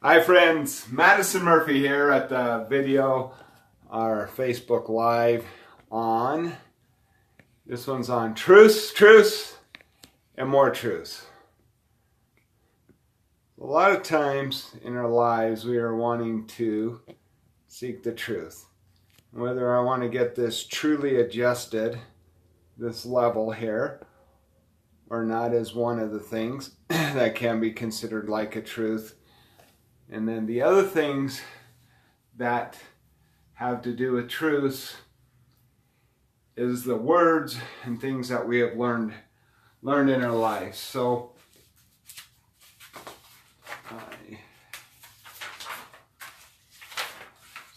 Hi friends, Madison Murphy here at the video, our Facebook Live on. This one's on truths, and more truths. A lot of times in our lives we are wanting to seek the truth. Whether I want to get this truly adjusted, this level here, or not, is one of the things that can be considered like a truth. And then the other things that have to do with truths is the words and things that we have learned in our lives. So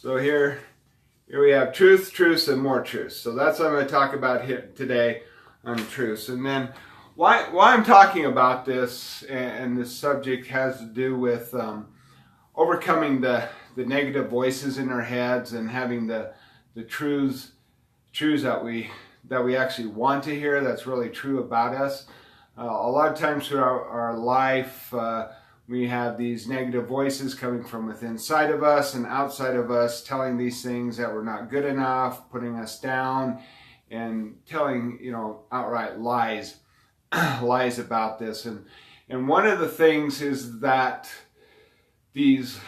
here we have truths, and more truths. So that's what I'm going to talk about here today on truths. And then why I'm talking about this and this subject has to do with overcoming the negative voices in our heads and having the truths that we actually want to hear, that's really true about us. A lot of times through our life, we have these negative voices coming from within inside of us and outside of us, telling these things that we're not good enough, putting us down, and telling, outright lies about this. And one of the things is that these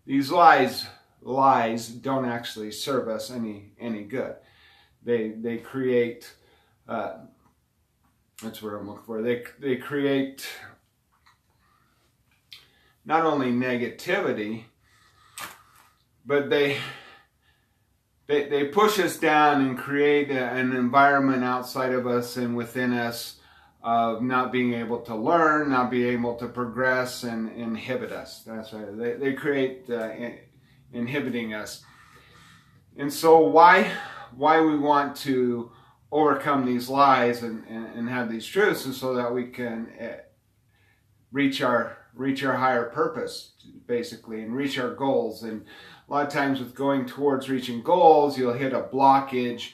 lies don't actually serve us any good. They create that's what I'm looking for. They create not only negativity, but they push us down and create an environment outside of us and within us of not being able to learn, not being able to progress, and inhibit us. That's right. They create inhibiting us. And so why we want to overcome these lies and have these truths is so that we can reach our higher purpose, basically, and reach our goals. And a lot of times with going towards reaching goals, you'll hit a blockage.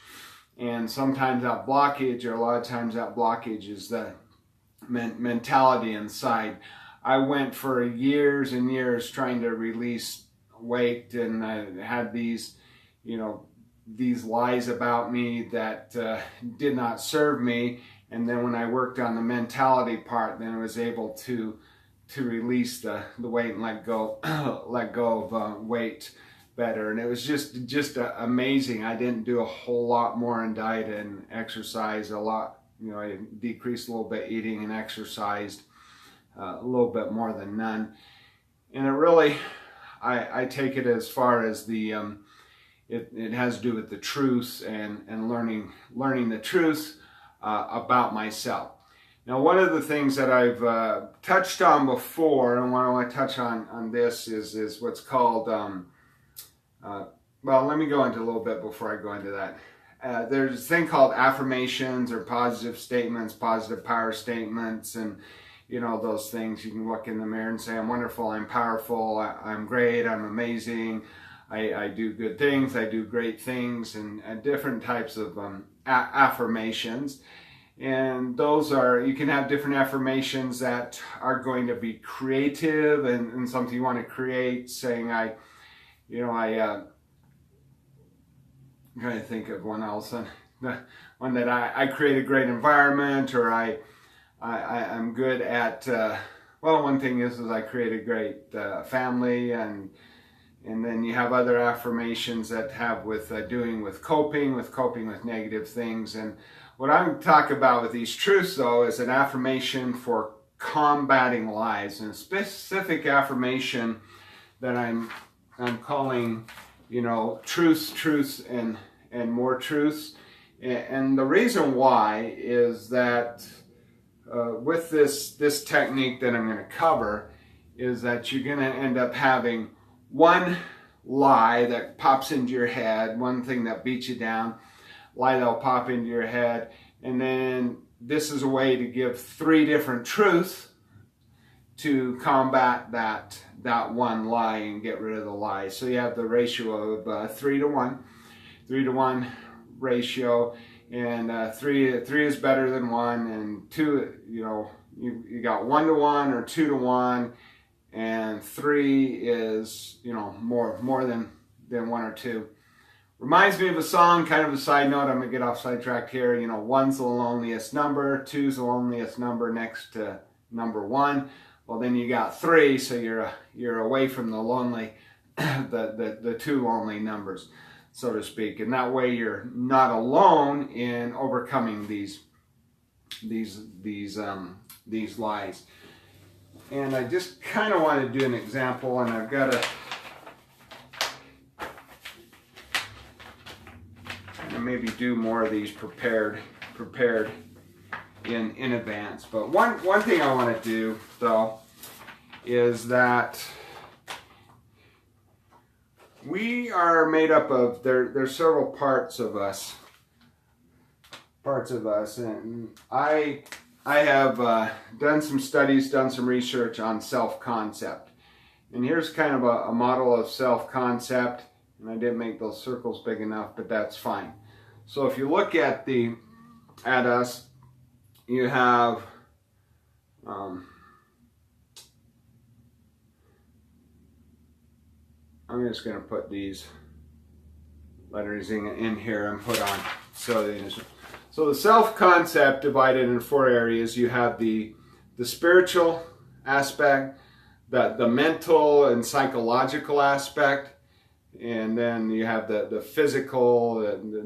And sometimes that blockage, or a lot of times that blockage, is the mentality inside. I went for years and years trying to release weight, and I had these, these lies about me that did not serve me. And then when I worked on the mentality part, then I was able to release the weight and let go of weight better. And it was just amazing. I didn't do a whole lot more in diet and exercise a lot. I decreased a little bit eating and exercised a little bit more than none. And it really, I take it as far as the it has to do with the truth and learning the truth about myself. Now, one of the things that I've touched on before, and what I want to touch on this is what's called well, let me go into a little bit before I go into that. There's a thing called affirmations or positive statements, positive power statements, and those things. You can look in the mirror and say, I'm wonderful, I'm powerful, I'm great, I'm amazing, I do good things, I do great things, and different types of affirmations. And those you can have different affirmations that are going to be creative and something you want to create, saying I'm trying to think of one else. One that I create a great environment, or I'm good at, well, one thing is I create a great family, and then you have other affirmations that have with coping with negative things. And what I'm talking about with these truths, though, is an affirmation for combating lies, and a specific affirmation that I'm calling, truths, and more truths. And the reason why is that with this technique that I'm going to cover, is that you're going to end up having one lie that pops into your head, one thing that beats you down, lie that'll pop into your head, and then this is a way to give 3 different truths to combat that one lie and get rid of the lie. So you have the ratio of 3 to 1 ratio, and 3 is better than 1, and 2, you got 1 to 1 or 2 to 1, and 3 is, you know, more than 1 or 2. Reminds me of a song, kind of a side note. I'm gonna get off sidetracked here. You know, 1's the loneliest number, 2's the loneliest number next to number 1. Well, then you got 3, so you're away from the lonely, the 2 lonely numbers, so to speak. And that way you're not alone in overcoming these lies. And I just kind of want to do an example, and I've got to maybe do more of these prepared in advance. But one thing I want to do though is that we are made up of there's several parts of us, and I have done some studies, done some research on self-concept. And here's kind of a model of self-concept, and I didn't make those circles big enough, but that's fine. So if you look at us, you have I'm just going to put these letters in here and put on. So the self-concept divided into 4 areas. You have the spiritual aspect, the mental and psychological aspect, and then you have the physical.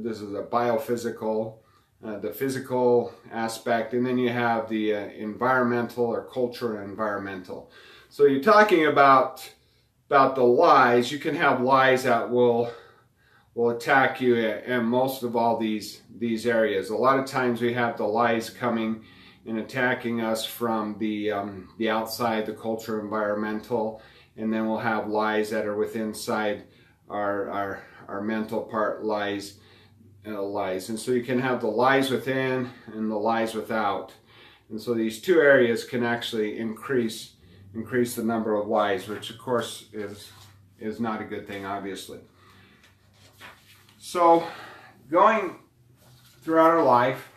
This is a biophysical, the physical aspect, and then you have the environmental or cultural environmental. So you're talking about the lies. You can have lies that will attack you in most of all these areas. A lot of times we have the lies coming and attacking us from the outside, the culture, environmental, and then we'll have lies that are within inside our mental part, lies. And so you can have the lies within and the lies without. And so these 2 areas can actually increase the number of lies, which of course is not a good thing, obviously. So going throughout our life,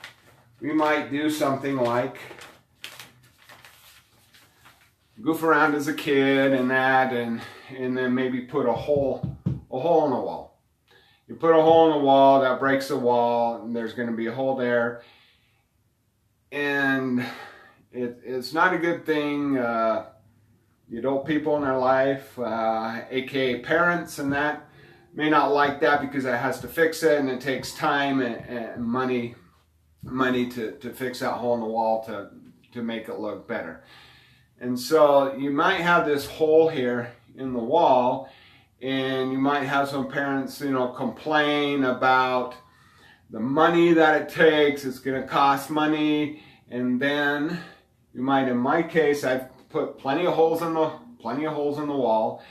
we might do something like goof around as a kid and then maybe put a hole in the wall. You put a hole in the wall, that breaks the wall, and there's going to be a hole there. And it's not a good thing. The adult people in their life, aka parents and that, may not like that because it has to fix it, and it takes time and money to fix that hole in the wall to make it look better. And so you might have this hole here in the wall, and you might have some parents, you know, complain about the money that it takes. It's going to cost money, and then you might, in my case, I've put plenty of holes in the wall,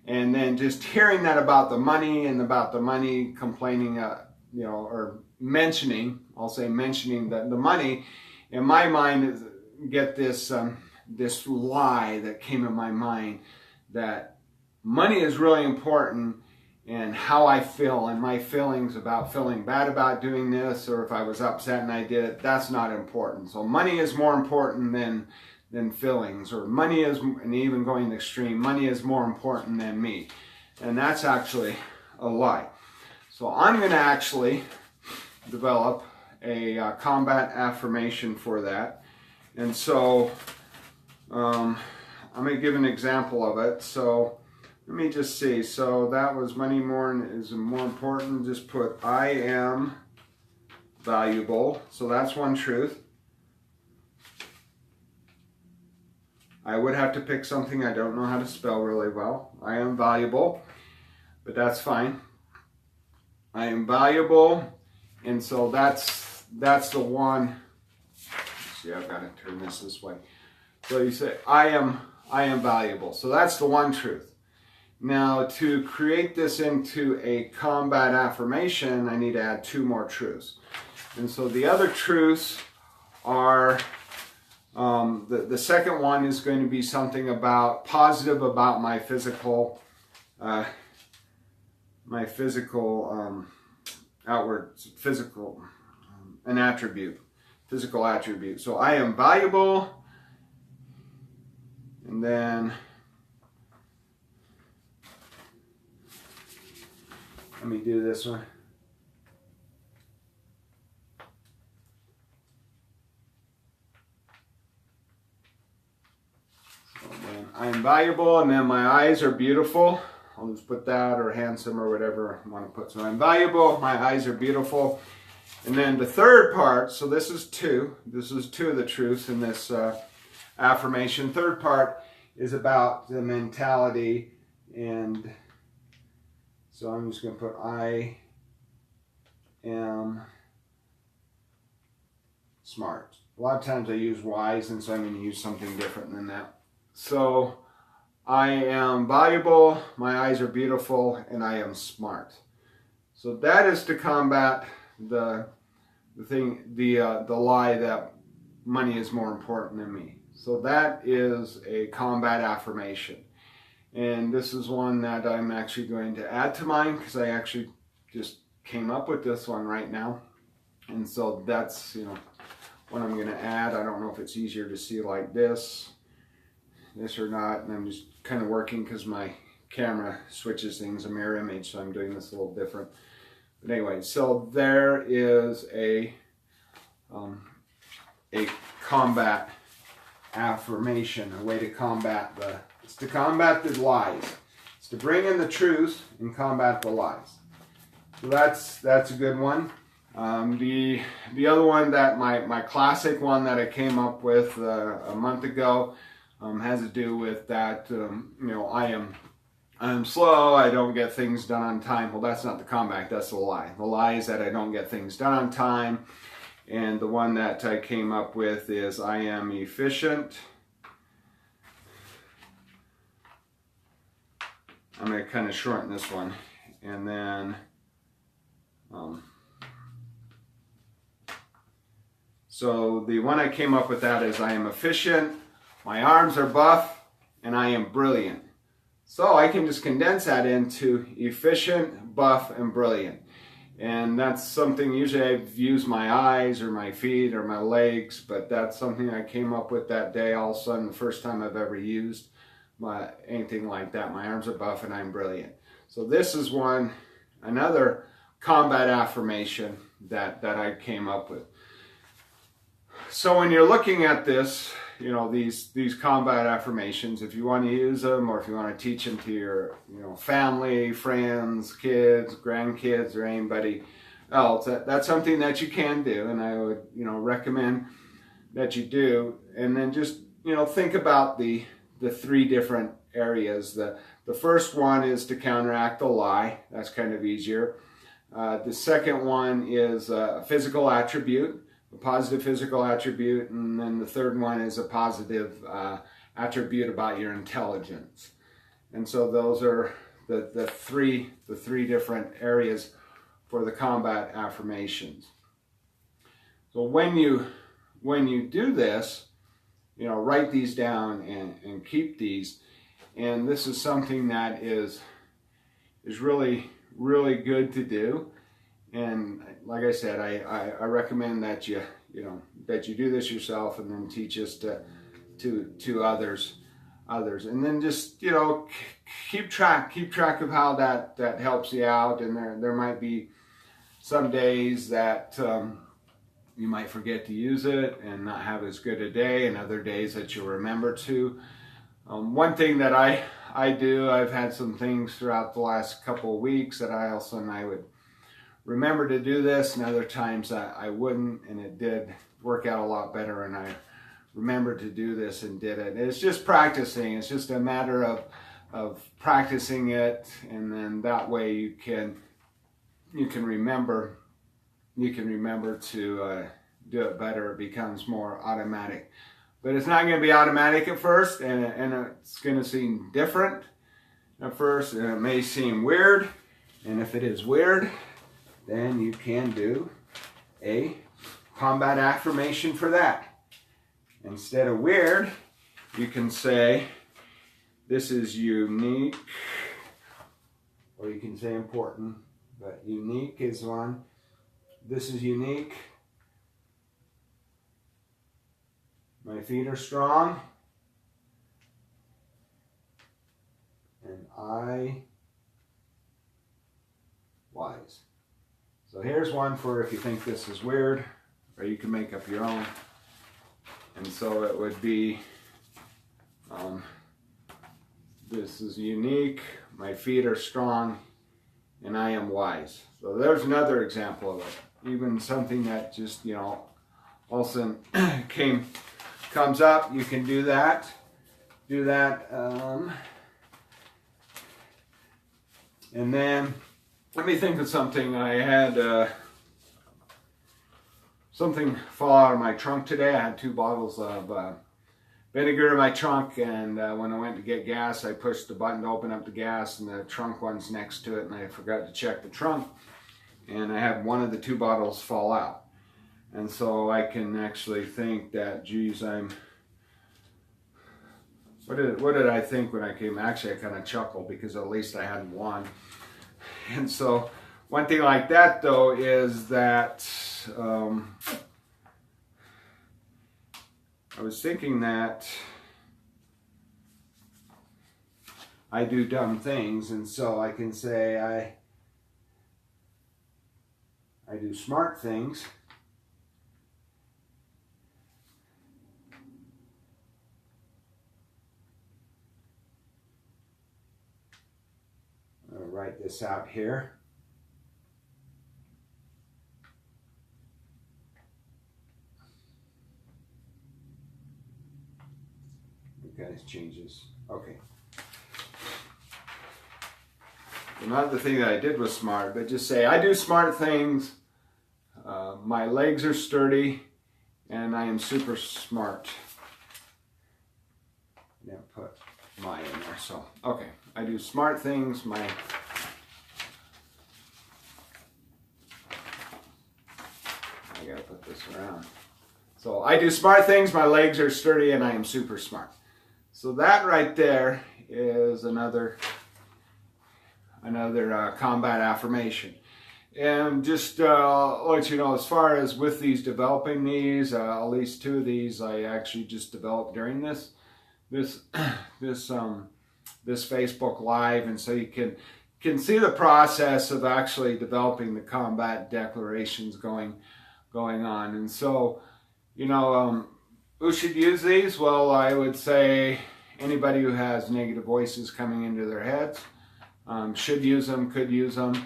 and then just hearing that about the money, complaining, you know, or mentioning the money, in my mind is get this lie that came in my mind that money is really important, and how I feel and my feelings about feeling bad about doing this, or if I was upset and I did it, that's not important. So money is more important than feelings, or money is, and even going extreme, money is more important than me. And that's actually a lie. So I'm going to actually develop a combat affirmation for that. And so I'm going to give an example of it. So let me just see. So that was money is more important. Just put I am valuable. So that's one truth. I would have to pick something I don't know how to spell really well. I am valuable, but that's fine. I am valuable, and so that's the one. Let's see, I've got to turn this way. So you say I am valuable. So that's the one truth. Now, to create this into a combat affirmation, I need to add 2 more truths. And so the other truths are, the second one is going to be something about positive about my physical outward physical, an attribute, physical attribute. So I am valuable, and then Let me do this one. So then I am valuable, and then my eyes are beautiful. I'll just put that, or handsome, or whatever I want to put. So I'm valuable, my eyes are beautiful. And then the third part, so this is two of the truths in this affirmation. Third part is about the mentality, and so I'm just going to put I am smart. A lot of times I use wise, and so I'm going to use something different than that. So I am valuable, my eyes are beautiful, and I am smart. So that is to combat the lie that money is more important than me. So that is a combat affirmation. And this is one that I'm actually going to add to mine, because I actually just came up with this one right now. And so that's, what I'm going to add. I don't know if it's easier to see like this or not. And I'm just kind of working because my camera switches things, a mirror image, so I'm doing this a little different. But anyway, so there is a combat affirmation, a way to combat it's to combat the lies. It's to bring in the truth and combat the lies. So that's a good one. The other one, that my classic one that I came up with a month ago, has to do with that. I'm slow, I don't get things done on time. Well, that's not the combat, that's the lie. The lie is that I don't get things done on time. And the one that I came up with is I am efficient. I'm going to kind of shorten this one. And then so the one I came up with that is I am efficient, my arms are buff, and I am brilliant. So I can just condense that into efficient, buff, and brilliant. And that's something, usually I've used my eyes or my feet or my legs, but that's something I came up with that day all of a sudden, the first time I've ever used anything like that. My arms are buff and I'm brilliant. So this is another combat affirmation that I came up with. So when you're looking at this, these combat affirmations, if you want to use them or if you want to teach them to your family, friends, kids, grandkids, or anybody else, that's something that you can do, and I would recommend that you do. And then just think about the three different areas. The first one is to counteract the lie. That's kind of easier. The second one is a physical attribute, a positive physical attribute, and then the third one is a positive attribute about your intelligence. And so those are the three different areas for the combat affirmations. So when you do this, write these down and keep these. And this is something that is really, really good to do. And like I said, I recommend that you do this yourself and then teach this to others, and then just keep track of how that helps you out. And there might be some days that you might forget to use it and not have as good a day, and other days that you'll remember to. One thing that I do, I've had some things throughout the last couple of weeks that I would remember to do this, and other times I wouldn't, and it did work out a lot better, and I remembered to do this and did it. It's just practicing. It's just a matter of practicing it, and then that way you can remember to do it better. It becomes more automatic. But it's not going to be automatic at first, and it's going to seem different at first, and it may seem weird. And if it is weird, then you can do a combat affirmation for that. Instead of weird, you can say, this is unique, or you can say important, but unique is one. This is unique. My feet are strong, and I wise. So here's one for if you think this is weird, or you can make up your own. And so it would be, this is unique, my feet are strong, and I am wise. So there's another example of it. Even something that just, all of a sudden comes up, you can do that. And then, let me think of something. I had something fall out of my trunk today. I had 2 bottles of vinegar in my trunk, and when I went to get gas, I pushed the button to open up the gas, and the trunk one's next to it, and I forgot to check the trunk, and I had one of the 2 bottles fall out. And so I can actually think that, geez, what did I think when I came? Actually, I kind of chuckled because at least I had one. And so one thing like that, though, is that I was thinking that I do dumb things, and so I can say I do smart things. I'm going to write this out here. Okay, this changes. Okay. Not the thing that I did was smart, but just say, I do smart things, my legs are sturdy, and I am super smart. Yeah, put my in there. So, okay, I do smart things, I gotta put this around. So, I do smart things, my legs are sturdy, and I am super smart. So that right there is another combat affirmation. And just let you know, as far as with these, developing these, at least 2 of these I actually just developed during this Facebook Live, and so you can see the process of actually developing the combat declarations going on. And so, who should use these? Well, I would say anybody who has negative voices coming into their heads should use them, could use them,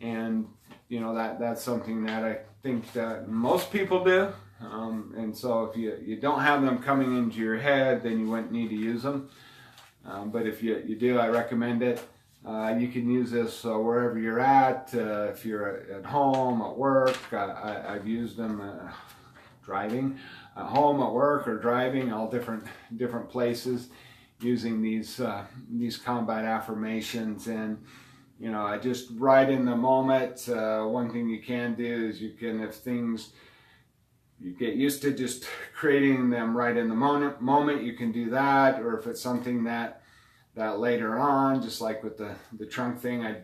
and that's something that I think that most people do. And so if you don't have them coming into your head, then you wouldn't need to use them. But if you do, I recommend it. You can use this wherever you're at. If you're at home, at work, I've used them driving, at home, at work, or driving, all different places, using these combat affirmations. And I just right in the moment. One thing you can do is you get used to just creating them right in the moment, you can do that. Or if it's something that later on, just like with the trunk thing, I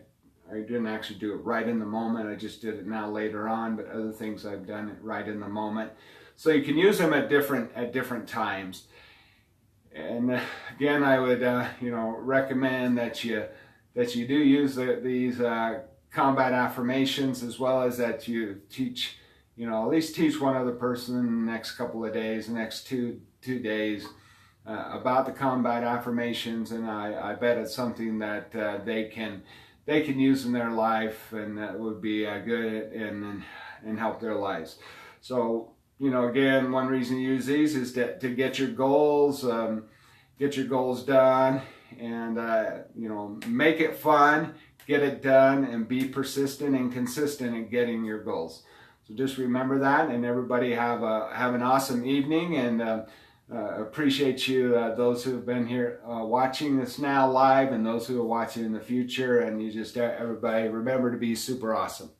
didn't actually do it right in the moment, I just did it now later on. But other things I've done it right in the moment. So you can use them at different times. And again, I would recommend that you do use these combat affirmations, as well as that you teach, at least teach one other person in the next couple of days, the next two days, about the combat affirmations. And I bet it's something that they can use in their life, and that would be good and help their lives. So, again, one reason you use these is to get your goals done, and make it fun, get it done, and be persistent and consistent in getting your goals. So just remember that, and everybody have an awesome evening, and appreciate you, those who have been here watching this now live, and those who are watching in the future. And everybody remember to be super awesome.